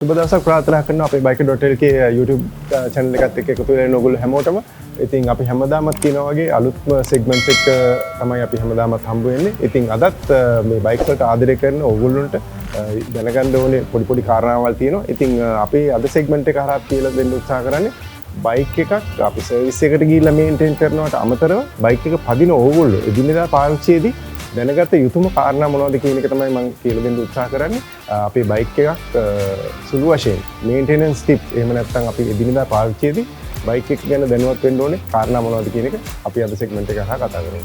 සුබ දවසක් ප්‍රාර්ථනා කරනවා අපේ Biker.lk YouTube channel එකත් එක්ක එකතු වෙලා ඉන්න ඔයගොල්ලෝ හැමෝටම. ඉතින් අපි හැමදාමත් කියනවා වගේ අලුත්ම segments එක තමයි අපි හැමදාමත් හම්බ වෙන්නේ. ඉතින් අදත් මේ bike වලට ආදරය කරන ඔයගොල්ලන්ට දැනගන්න ඕනේ පොඩි කාරණාවල් තියෙනවා. ඉතින් අපි අද segment එක හරහා කියලා දෙන්න උත්සාහ කරන්නේ බයික් එකක් අපි සර්විස් එකට ගිහිල්ලා මේන්ටේන් කරනවට අමතරව බයික් එක පදින ඕගොල්ලෝ එදිනෙදා පාවිච්චියේදී දැනගත යුතුම කාරණා මොනවද කියන එක තමයි මම කියලා දෙන්න උත්සාහ කරන්නේ. අපේ බයික් එකක් සුළු වශයෙන් මේන්ටෙනන්ස් ටිප් එහෙම නැත්නම් අපි එදිනෙදා පාවිච්චියේදී බයික් එක ගැන දැනුවත් වෙන්න ඕනේ කාරණා මොනවද කියන එක අපි අද සෙග්මන්ට් එක හරහා කතා කරමු.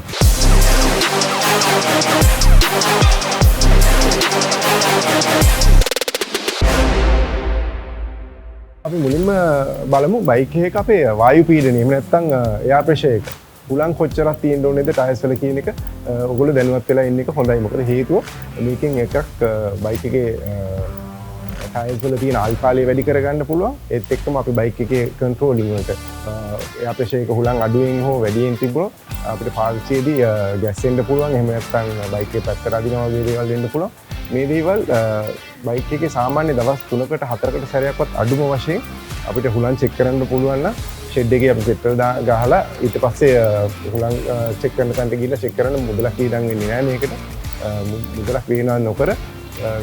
අපි මුලින්ම බලමු බයික් එකක අපේ වායු පීඩනය එහෙම නැත්නම් එයාර් ප්‍රෙෂර් එක හුලං කොච්චරක් තියෙන්න ඕනේද ටයර්ස් වල කියන එක ඔයගොල්ලෝ දැනුවත් වෙලා ඉන්න එක හොඳයි. මොකද හේතුව මේකෙන් එකක් බයික් එකේ ටයර්ස් වල තියෙන ආල්කාලය වැඩි කරගන්න පුළුවන්. ඒත් එක්කම අපි බයික් එකේ කන්ට්‍රෝලින් වලට එයාර් ප්‍රෙෂර් එක හුලං අඩුවෙන් හෝ වැඩියෙන් තිබුණොත් අපිට පාවිච්චියේදී ගැස්සෙන්න පුළුවන්. එහෙම නැත්නම් බයික් එකේ පැත්තට අදිනවා වගේ දේවල් වෙන්න පුළුවන්. මේ දේවල් බයික් එකේ සාමාන්‍ය දවස් 3කට 4කට සැරයක්වත් අඩුම වශයෙන් අපිට හුලං චෙක් කරන්න පුළුවන් නම් ෂෙඩ් එකේ අපි පෙට්‍රල් ගහලා ඊට පස්සේ හුලං චෙක් කරන තැනට ගිහිල්ලා චෙක් කරන්න මුදලක් ඊඩම් වෙන්නේ නැහැ මේකට. මුදලක් වේනවා නොකර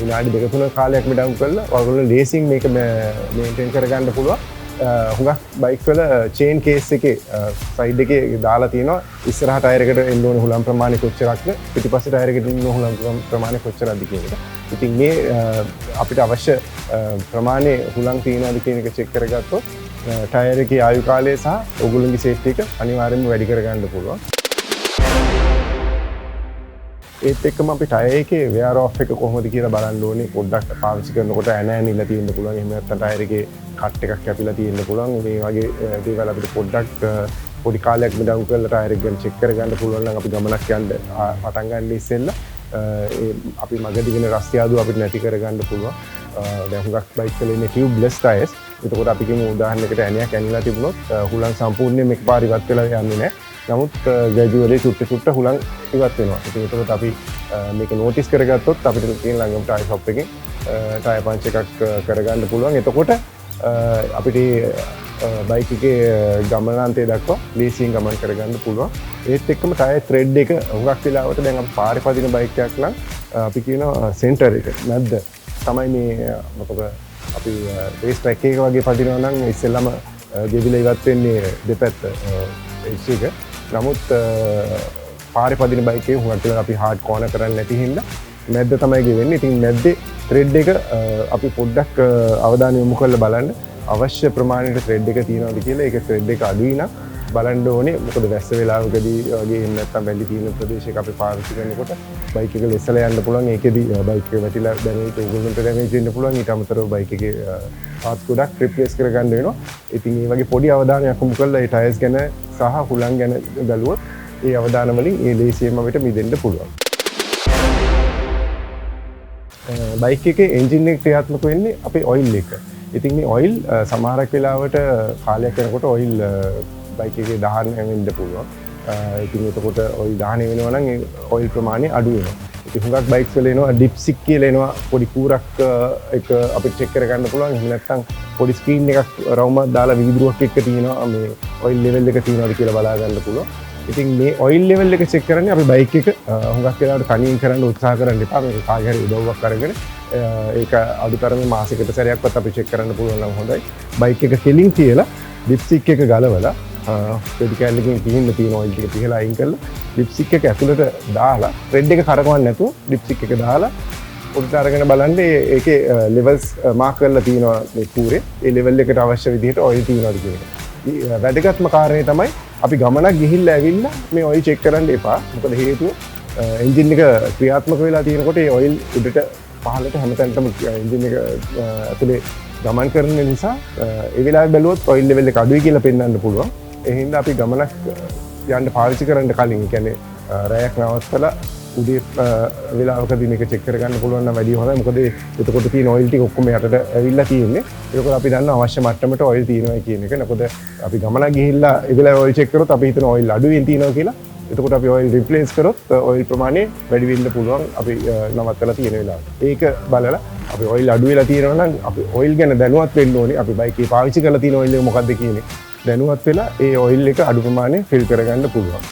විනාඩි 2-3 කාලයක් මිඩම් කරලා ඔයගොල්ලෝ ලේසින් මේක මේන්ටේන් කරගන්න පුළුවන්. හුඟක් බයික් වල චේන් කේස් එකේ සයිඩ් එකේ දාලා තියෙනවා ඉස්සරහ ටයර් එකට එන්න ඕන හුලම් ප්‍රමාණය කොච්චරක්ද පිටිපස්සේ ටයර් එකට එන්න ඕන හුලම් ප්‍රමාණය කොච්චරද කියන එක. ඉතින් මේ අපිට අවශ්‍ය ප්‍රමාණය හුලම් තියෙනවද කියන එක චෙක් කරගත්තොත් ටයර් එකේ ආයු කාලය සහ ඔයගොල්ලන්ගේ සේෆ්ටි එක අනිවාර්යයෙන්ම වැඩි කරගන්න පුළුවන්. ඒත් එක්කම අපි ටයර් එකේ wear off එක කොහොමද කියලා බලන්න ඕනේ. පොඩ්ඩක් පාවිච්චි කරනකොට ඇනෑනිලා තියෙන්න පුළුවන්. එහෙම නැත්නම් ටයර් එකේ කට් එකක් කැපිලා තියෙන්න පුළුවන්. මේ වගේ දේවල් අපිට පොඩ්ඩක් පොඩි කාලයක් මිඩම් කරලා ටයර් එක ගැන චෙක් කරගන්න පුළුවන් නම් අපි ගමනක් යන්න පටන් ගන්න ඉස්සෙල්ලා අපි මගදීගෙන රස්තියාදු අපිට නැති කරගන්න පුළුවන්. දැන් හුඟක් බයික් වල ඉන්නේ ටියුබ්ලස් ටයර්ස්. එතකොට අපි කියමු උදාහරණයකට ඇණයක් ඇනිලා තිබුණොත් හුලං සම්පූර්ණයෙන් එකපාර ඉවත් වෙලා යන්නේ නැහැ. නමුත් ග්‍රැජුවලි චුට්ට හුලං ඉවත් වෙනවා. ඉතින් එතකොට අපි මේක නෝටිස් කරගත්තොත් අපිට තියෙන ළඟම ටයර් ෂොප් එකෙන් ටයර් පන්ච් එකක් කරගන්න පුළුවන්. එතකොට අපිට බයික් එකේ ගමනාන්තය දක්වා ලීසියෙන් ගමන් කරගන්න පුළුවන්. ඒත් එක්කම ටයර් ත්‍රෙඩ් එක හුඟක් වෙලාවට දැන් අපි පාරේ පදින බයික් එකක් නම් අපි කියනවා සෙන්ටර් එක නැද්ද තමයි මේ මොකද අපි රේස් ට්‍රැක් එක වගේ පදිනවා නම් ඉස්සෙල්ලාම ගෙවිලා ඉවත් වෙන්නේ දෙපැත්ත එච් එක. නමුත් පාරේ පදින බයික් එකේ හුඟක් වෙලාවට අපි හાર્ඩ් කෝනර් කරන්නේ නැති හින්දා මැද්ද තමයි ගෙවෙන්නේ. ඉතින් මැද්දේ ත්‍රෙඩ් එක අපි පොඩ්ඩක් අවධානය යොමු කරලා බලන්න අවශ්‍ය ප්‍රමාණයට ත්‍රෙඩ් එක තියෙනවද කියලා. ඒක ත්‍රෙඩ් එක අඩුයි නම් බලන්න ඕනේ. මොකද වැස්ස වෙලාවකදී වගේ එහෙම නැත්නම් වැලි තියෙන ප්‍රදේශයක අපි පාවිච්චි කරනකොට බයික් එක ලෙසලා යන්න පුළුවන්. ඒකෙදී බයික් එක වැටිලා දැනෙන්න උගුරට ඩැමේජ් වෙන්න පුළුවන්. ඊට අමතරව බයික් එකේ පාර්ට්ස් ගොඩක් රිප්ලේස් කරගන්න වෙනවා. ඉතින් මේ වගේ පොඩි අවධානයක් යොමු කරලා ඒ ටයර්ස් ගැන සහ හුලං ගැන බැලුවොත් ඒ අවධාන වලින් ඒ ලේසියෙන්ම අපිට මිදෙන්න පුළුවන්. බයික් එකේ එන්ජින් එක ක්‍රියාත්මක වෙන්නේ අපේ ඔයිල් එක. ඉතින් මේ ඔයිල් සමහරක් වෙලාවට කාලයක් යනකොට ඔයිල් බයික් එකේ දහන වෙන්න පුළුවන්. ඉතින් එතකොට ඔයිල් දහන වෙනවා නම් ඒ ඔයිල් ප්‍රමාණය අඩු වෙනවා. ඉතින් හුඟක් බයික්ස් වල එනවා ඩිප්සික් කියලා එනවා පොඩි කූරක් එක අපිට චෙක් කරගන්න පුළුවන්. එහෙම නැත්නම් පොඩි ස්ක්‍රීන් එකක් රවුමක් දාලා විදුරුවක් එක්ක තියෙනවා මේ ඔයිල් ලෙවල් එක තියෙනවද කියලා බලා ගන්න පුළුවන්. ඉතින් මේ ඔයිල් ලෙවල් එක චෙක් කරන්නේ අපි බයික් එක හුඟක් වෙලාවට තනියෙන් කරන්න උත්සාහ කරන්න එපා. මේක කාගේ හරි උදව්වක් අරගෙන ඒක අඩුතරමේ මාසෙකට සැරයක්වත් අපි චෙක් කරන්න පුළුවන් නම් හොඳයි. බයික් එක කෙලින් තියලා ඩිප්සික් එක ගලවලා පෙඩි කැල්ලකින් පිහින්න තියෙන ඔයිල් ටික පිහලා අයින් කරලා ඩිප්සික් එක ඇතුළට දාලා ත්‍රෙඩ් එක කරකවන්න නැතුව ඩිප්සික් එක දාලා පොඩ්ඩක් අරගෙන බලන්න ඒකේ ලෙවල්ස් මාක් කරලා තියෙනවා මේ කූරේ. ඒ ලෙවල් එකට අවශ්‍ය විදිහට ඔයිල් තියෙනවද කියන එක. වැදගත්ම කාරණේ තමයි අපි ගමනක් ගිහිල්ලා ඇවිල්ලා මේ ඔයිල් චෙක් කරන්න එපා. මොකද හේතුව එන්ජින් එක ක්‍රියාත්මක වෙලා තියෙනකොට ඒ ඔයිල් උඩට පහළට හැමතැනටම එන්ජින් එක ඇතුලේ ගමන් කරන නිසා ඒ වෙලාවේ බැලුවොත් ඔයිල් ලෙවල් එක අඩුයි කියලා පෙන්වන්න පුළුවන්. ඒ හින්දා අපි ගමනක් යන්න පාවිච්චි කරන්න කලින් ඒ කියන්නේ රැයක් නවත්තලා උදේ වෙලාවකදී මේක චෙක් කරගන්න පුළුවන් නම් වැඩි හොඳයි. මොකද එතකොට තියෙන ඔයිල් ටික ඔක්කොම යටට ඇවිල්ලා තියෙන්නේ. ඒකෝට අපි දන්න අවශ්‍ය මට්ටමට ඔයිල් තියෙනවා කියන එක. මොකද අපි ගමනක් ගිහිල්ලා ඒ වෙලාවේ ඔයිල් චෙක් කරොත් අපි හිතන ඔයිල් අඩුවෙන් තියෙනවා කියලා. එතකොට අපි ඔයිල් රිප්ලේස් කරොත් ඔයිල් ප්‍රමාණය වැඩි වෙන්න පුළුවන් අපි නවත්තලා තියෙන වෙලාවට. ඒක බලලා අපි ඔයිල් අඩු වෙලා තියෙනවා නම් අපි ඔයිල් ගැන දැනුවත් වෙන්න ඕනේ. අපි බයික් එකේ පාවිච්චි කරලා තියෙන ඔයිල් එක මොකක්ද කියන්නේ. දැනුවත් වෙලා ඒ ඔයිල් එක අඩු ප්‍රමාණය ෆිල් කරගන්න පුළුවන්.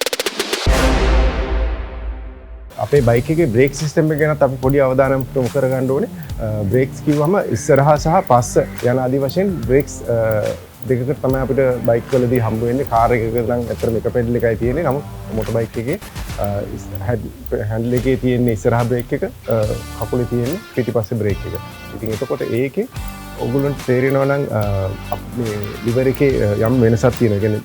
අපේ බයික් එකේ බ්‍රේක් සිස්ටම් එක ගැනත් අපි පොඩි අවධානයක් යොමු කරගන්න ඕනේ. බ්‍රේක්ස් කිව්වම ඉස්සරහා සහ පස්ස යන ආදි වශයෙන් බ්‍රේක්ස් දෙකකට තමයි අපිට බයික් වලදී හම්බ වෙන්නේ. කාර් එකක නම් ඇත්තටම එක පෙඩල් එකයි තියෙන්නේ. නමුත් මොටර් බයික් එකේ හැන්ඩල් එකේ තියෙන ඉස්සරහා බ්‍රේක් එක, කකුලේ තියෙන පිටිපස්සේ බ්‍රේක් එක. ඉතින් එතකොට ඒකේ ඔයගොල්ලන්ට තේරෙනවා නම් මේ ලිවර් එකේ යම් වෙනසක් තියෙනවා. ඒ කියන්නේ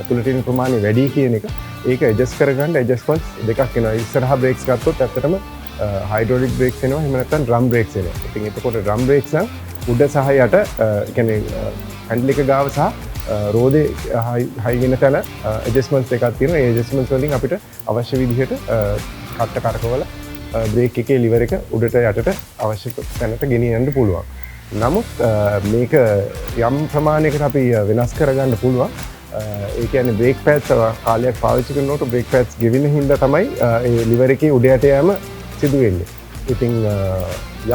ඇතුළට තියෙන ප්‍රමාණය වැඩි කියන එක. ඒක ඇඩ්ජස්ට් කරගන්න ඇඩ්ජස්ට්මන්ට්ස් දෙකක් එනවා. ඉස්සරහා බ්‍රේක්ස් ගත්තොත් ඇත්තටම හයිඩ්‍රොලික් බ්‍රේක්ස් එනවා. එහෙම නැත්නම් ඩ්‍රම් බ්‍රේක්ස් එනවා. ඉතින් එතකොට ඩ්‍රම් බ්‍රේක්ස් නම් උඩ සහ යට කියන්නේ හැන්ඩල් එක ගාව සහ රෝදේ හයි වෙන තැන ඇඩ්ජස්ට්මන්ට්ස් දෙකක් තියෙනවා. ඒ ඇඩ්ජස්ට්මන්ට්ස් වලින් අපිට අවශ්‍ය විදිහට කට්ට කරකවලා බ්‍රේක් එකේ ලිවර් එක උඩට යටට අවශ්‍ය තැනට ගෙනියන්න පුළුවන්. නමුත් මේක යම් ප්‍රමාණයකට අපි වෙනස් කරගන්න පුළුවන්. ඒ කියන්නේ බ්‍රේක් පෑඩ්ස් කාලයක් පාවිච්චි කරනකොට බ්‍රේක් පෑඩ්ස් ගෙවෙන හින්දා තමයි ඒ ලිවර් එකේ උඩ යට යෑම සිදු වෙන්නේ. ඉතින්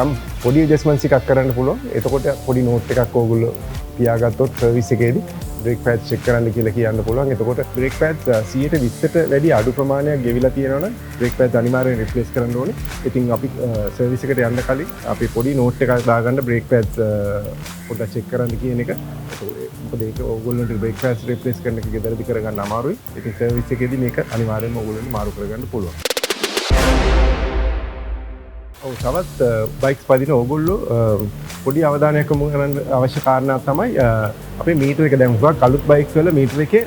යම් පොඩි ඇඩ්ජස්ට්මන්ට්ස් එකක් කරන්න පුළුවන්. එතකොට පොඩි නෝට් එකක් ඕගොල්ලෝ තියාගත්තොත් සර්විස් එකේදී බ්‍රේක් පෑඩ්ස් චෙක් කරන්න කියලා කියන්න පුළුවන්. එතකොට බ්‍රේක් පෑඩ්ස් 120ට වැඩි අඩු ප්‍රමාණයක් ගෙවිලා තියෙනවා නම් බ්‍රේක් පෑඩ්ස් අනිවාර්යෙන් රිප්ලේස් කරන්න ඕනේ. ඉතින් අපි සර්විස් එකට යන්න කලින් අපි පොඩි නෝට් එකක් දාගන්න බ්‍රේක් පෑඩ්ස් පොඩ්ඩක් චෙක් කරන්න කියන එක. මොකද ඒක ඕගොල්ලන්ට බ්‍රේක් පෑඩ්ස් රිප්ලේස් කරන එක ගෙදරදී කරගන්න අමාරුයි. ඉතින් සර්විස් එකේදී මේක අනිවාර්යෙන්ම ඕගොල්ලන්ට මාරු කරගන්න පුළුවන්. තවත් බයික්ස් පදින ඕගොල්ලෝ පොඩි අවධානයක් යොමු කරන්න අවශ්‍ය කාරණා තමයි අපේ මීටර එක. දැන් හුඟක් අලුත් බයික්ස් වල මීටර එකේ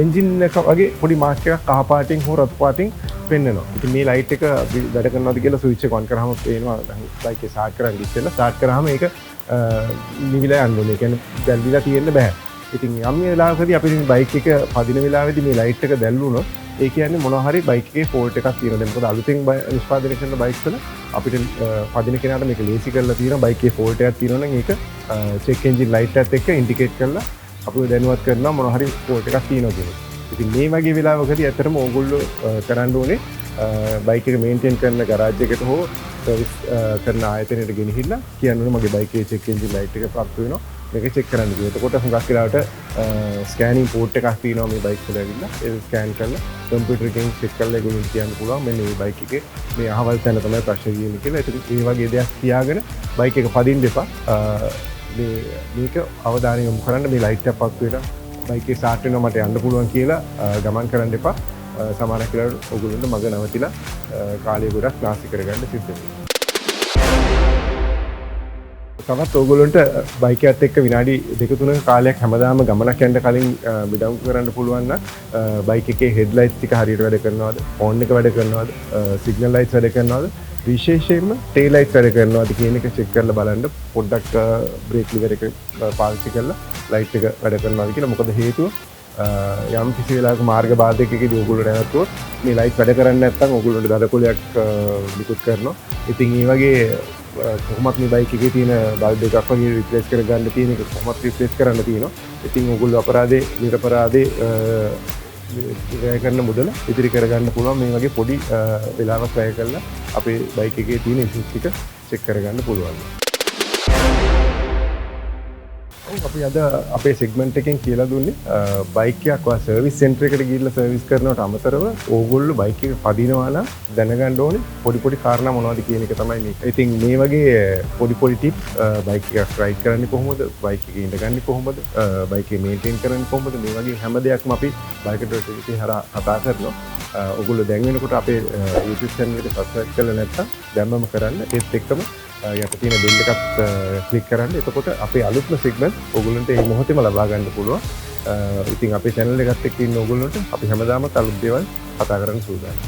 එන්ජින් එක වගේ පොඩි මාක් එකක් කහ පාටින් හෝ රතු පාටින් පෙන්වනවා. ඉතින් මේ ලයිට් එක වැඩ කරනවද කියලා ස්විච් එක ඔන් කරාම පේනවා. බයික් එක ස්ටාර්ට් කරන් ඉස්සෙල්ලා ස්ටාර්ට් කරාම ඒක නිවිලා යන්න ඕනේ. ඒ කියන්නේ දැල්විලා තියෙන්න බෑ. ඉතින් යම් වෙලාවකදී අපි මේ බයික් එක පදින වෙලාවේදී මේ ලයිට් එක දැල්වුණොත් ඒ කියන්නේ මොනවා හරි බයික් එකේ ෆෝල්ට් එකක් තියෙනවා. දැන් මොකද අලුතෙන් නිෂ්පාදනය කරන බයික්ස් වල අපිට පදින කෙනාට මේක ලේසි කරලා තියෙනවා. බයික් එකේ ෆෝල්ට් එකක් තියෙනවා නම් ඒක චෙක් එන්ජින් ලයිට් එකත් එක්ක ඉන්ඩිකේට් කරලා අපිව දැනුවත් කරනවා මොනවා හරි ෆෝල්ට් එකක් තියෙනවා කියලා. ඉතින් මේ වගේ වෙලාවකදී ඇත්තටම ඕගොල්ලෝ කරන්න ඕනේ බයික් එක මේන්ටේන් කරන ගරාජ් එකට හෝ සර්විස් කරන ආයතනයට ගෙනහිල්ලා කියන්න ඕනේ මගේ බයික් එකේ චෙක් එන්ජින් ලයිට් එක පත් වෙනවා. මේක චෙක් කරන්න කියලා. එතකොට හුඟක් වෙලාවට ස්කෑනින් පෝට් එකක් තියෙනවා මේ බයික් වල ඇවිල්ලා. ඒක ස්කෑන් කරලා කම්පියුටර් එකෙන් චෙක් කරලා ඒගොල්ලෝ කියන්න පුළුවන් මෙන්න මේ බයික් එකේ මේ අහවල් තැන තමයි ප්‍රශ්නේ තියෙන්නේ කියලා. ඒක ඒ වගේ දෙයක් තියාගෙන බයික් එක පදින්න එපා. මේක අවධානය යොමු කරන්න මේ ලයිට් එකක් පත් වෙලා බයික් එක ස්ටාර්ට් වෙනවා මට යන්න පුළුවන් කියලා ගමන් කරන්න එපා. සමහරක් වෙලාවට ඔයගොල්ලන්ට මග නවතිලා කාලය ගොඩක් නාස්ති කරගන්න සිද්ධ වෙනවා. තවත් ඕගොල්ලොන්ට බයික් එකත් එක්ක විනාඩි 2-3 කාලයක් හැමදාම ගමනක් යන්න කලින් මිඩංගු කරන්න පුළුවන් නම් බයික් එකේ හෙඩ් ලයිට්ස් ටික හරියට වැඩ කරනවද, හෝන් එක වැඩ කරනවද, සිග්නල් ලයිට්ස් වැඩ කරනවද, විශේෂයෙන්ම ටේල් ලයිට්ස් වැඩ කරනවද කියන එක චෙක් කරලා බලන්න. පොඩ්ඩක් බ්‍රේක් ලිවර් එක පාවිච්චි කරලා ලයිට් එක වැඩ කරනවද කියලා. මොකද හේතුව යම් කිසි වෙලාවක මාර්ග බාධකයකදී ඕගොල්ලෝ නැවතුනොත් මේ ලයිට් වැඩ කරන්නේ නැත්නම් ඕගොල්ලන්ට දඩකොලයක් නිකුත් කරනවා. ඉතින් මේ වගේ කොහොමත් මේ බයික් එකේ තියෙන බල්බ් එකක් වගේ රිප්ලේස් කරගන්න තියෙන එක කොහොමත් රිප්ලේස් කරන්න තියෙනවා. ඉතින් ඕගොල්ලෝ අපරාධේ නිරපරාධේ වැය කරන මුදල ඉදිරි කරගන්න පුළුවන්. මේ වගේ පොඩි වෙලාවක් වැය කරලා අපේ බයික් එකේ තියෙන ඉෂුස් ටික චෙක් කරගන්න පුළුවන්. අපි අද අපේ සෙග්මන්ට් එකෙන් කියලා දුන්නේ බයික් එකක් වා සර්විස් සෙන්ටර් එකට ගිහිල්ලා සර්විස් කරනවට අමතරව ඕගොල්ලෝ බයික් එක පදිනවා නම් දැනගන්න ඕනේ පොඩි පොඩි කාරණා මොනවද කියන එක තමයි මේ. ඉතින් මේ වගේ පොඩි පොඩි ටිප්ස් බයික් එකක් රයිඩ් කරන්නේ කොහොමද, බයික් එකේ ඉඳගන්නේ කොහොමද, බයික් එක මේන්ටේන් කරන්නේ කොහොමද, මේ වගේ හැම දෙයක්ම අපි Biker.lk හරහා කතා කරනවා. ඕගොල්ලෝ දැන් වෙනකොට අපේ YouTube channel එකට subscribe කරලා නැත්නම් දැම්මම කරන්න. ඒත් එක්කම යට තියෙන බෙල් එකත් ක්ලික් කරන්න. එතකොට අපේ අලුත්ම සෙග්මන්ට් ඕගොල්ලන්ට මේ මොහොතේම ලබා ගන්න පුළුවන්. ඉතින් අපේ channel එකත් එක්ක ඉන්න ඕගොල්ලන්ට අපි හැමදාමත් අලුත් දේවල් කතා කරන්න සූදානම්.